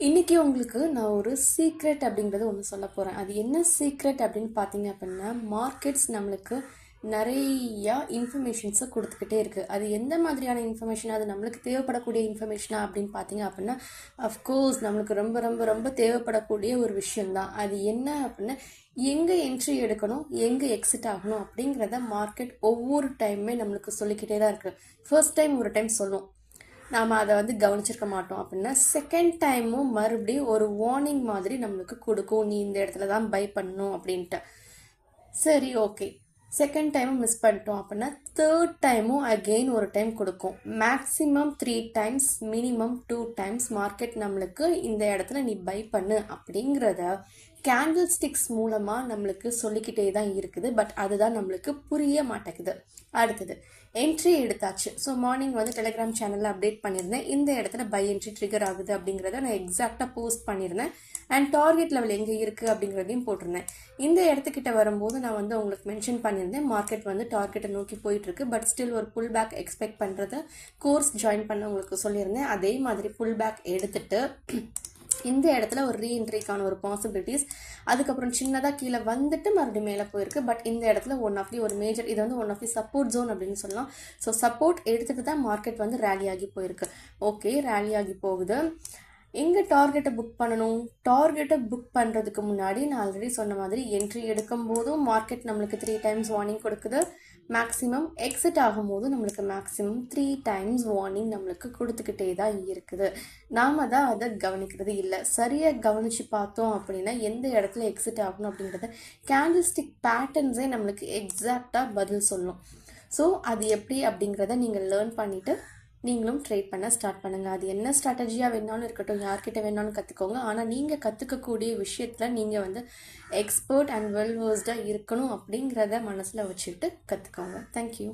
இன்னைக்கு உங்களுக்கு நான் ஒரு சீக்ரெட் அப்படிங்கிறது ஒன்று சொல்ல போகிறேன். அது என்ன சீக்ரெட் அப்படின்னு பார்த்தீங்க அப்படின்னா, மார்க்கெட்ஸ் நம்மளுக்கு நிறையா இன்ஃபர்மேஷன்ஸை கொடுத்துக்கிட்டே இருக்குது. அது எந்த மாதிரியான இன்ஃபர்மேஷன், அது நம்மளுக்கு தேவைப்படக்கூடிய இன்ஃபர்மேஷனா அப்படின்னு பார்த்தீங்க அப்படின்னா, அஃப்கோர்ஸ் நம்மளுக்கு ரொம்ப ரொம்ப ரொம்ப தேவைப்படக்கூடிய ஒரு விஷயந்தான். அது என்ன அப்படின்னா, எங்கே என்ட்ரி எடுக்கணும், எங்கே எக்ஸிட் ஆகணும் அப்படிங்கிறத மார்க்கெட் ஒவ்வொரு டைமுமே நம்மளுக்கு சொல்லிக்கிட்டே தான் இருக்குது. ஃபர்ஸ்ட் டைம் ஒரு டைம் சொல்லும், நாம் அதை கவனிச்சிருக்க மாட்டோம் அப்படின்னா செகண்ட் டைமும் மறுபடியும் ஒரு வார்னிங் மாதிரி நம்மளுக்கு கொடுக்கும், நீ இந்த இடத்துல தான் பை பண்ணணும் அப்படின்ட்டு. சரி, ஓகே, செகண்ட் டைமும் மிஸ் பண்ணிட்டோம் அப்படின்னா தேர்ட் டைமும் அகெயின் ஒரு டைம் கொடுக்கும். Maximum 3 times, minimum 2 times market நம்மளுக்கு இந்த இடத்துல நீ பை பண்ணு அப்படிங்கிறத கேண்டில் ஸ்டிக்ஸ் மூலமாக நம்மளுக்கு சொல்லிக்கிட்டே தான் இருக்குது. பட் அதுதான் நம்மளுக்கு புரிய மாட்டேங்குது. அடுத்தது என்ட்ரி எடுத்தாச்சு. ஸோ மார்னிங் டெலிகிராம் சேனலில் அப்டேட் பண்ணியிருந்தேன், இந்த இடத்துல பை என்ட்ரி ட்ரிகர் ஆகுது அப்படிங்கிறத நான் எக்ஸாக்டாக போஸ்ட் பண்ணியிருந்தேன். அண்ட் டார்கெட் லெவல் எங்கே இருக்குது அப்படிங்கிறதையும் போட்டிருந்தேன். இந்த இடத்துக்கிட்ட வரும்போது நான் உங்களுக்கு மென்ஷன் பண்ணியிருந்தேன், மார்க்கெட் டார்கெட்டை நோக்கி போயிட்டுருக்கு, பட் ஸ்டில் ஒரு புல் பேக் எக்ஸ்பெக்ட் பண்ணுறத கோர்ஸ் ஜாயின் பண்ண உங்களுக்கு சொல்லியிருந்தேன். அதே மாதிரி புல் பேக் எடுத்துட்டு இந்த இடத்துல ஒரு ரீஎன்ட்ரிக்கான ஒரு பாசிபிலிட்டிஸ், அதுக்கப்புறம் சின்னதாக கீழே வந்துட்டு மறுபடியும் மேலே போயிருக்கு. பட் இந்த இடத்துல ஒரு மேஜர், இது one of the support zone அப்படின்னு சொல்லலாம். ஸோ சப்போர்ட் எடுத்துகிட்டு தான் மார்க்கெட் ரேலி ஆகி போயிருக்கு. ஓகே, ரேலி ஆகி போகுது. எங்கே டார்கெட்டை புக் பண்ணணும்? டார்கெட்டை புக் பண்ணுறதுக்கு முன்னாடி நான் ஆல்ரெடி சொன்ன மாதிரி என்ட்ரி எடுக்கும் போதும் மார்க்கெட் நம்மளுக்கு 3 டைம்ஸ் வார்னிங் கொடுக்குது. மேக்ஸிமம் எக்ஸிட் ஆகும்போது நம்மளுக்கு மேக்ஸிமம் 3 டைம்ஸ் வார்னிங் நம்மளுக்கு கொடுத்துக்கிட்டே தான் இருக்குது. நாம தான் அதை கவனிக்கிறது இல்லை. சரியாக கவனித்து பார்த்தோம் அப்படின்னா எந்த இடத்துல எக்ஸிட் ஆகணும் அப்படிங்கிறத கேண்டில் ஸ்டிக் பேட்டர்ன்ஸே நம்மளுக்கு எக்ஸாக்டாக பதில் சொல்லும். ஸோ அது எப்படி அப்படிங்கிறத நீங்கள் லேர்ன் பண்ணிவிட்டு நீங்களும் ட்ரேட் பண்ண ஸ்டார்ட் பண்ணுங்கள். அது என்ன ஸ்ட்ராட்டஜியாக வேணாலும் இருக்கட்டும், யார்கிட்ட வேணாலும் கற்றுக்கோங்க. ஆனால் நீங்கள் கற்றுக்கக்கூடிய விஷயத்தில் நீங்கள் எக்ஸ்பர்ட் அண்ட் வெல் வேர்ஸ்டாக இருக்கணும் அப்படிங்கிறத மனசில் வச்சுக்கிட்டு கற்றுக்கோங்க. தேங்க்யூ.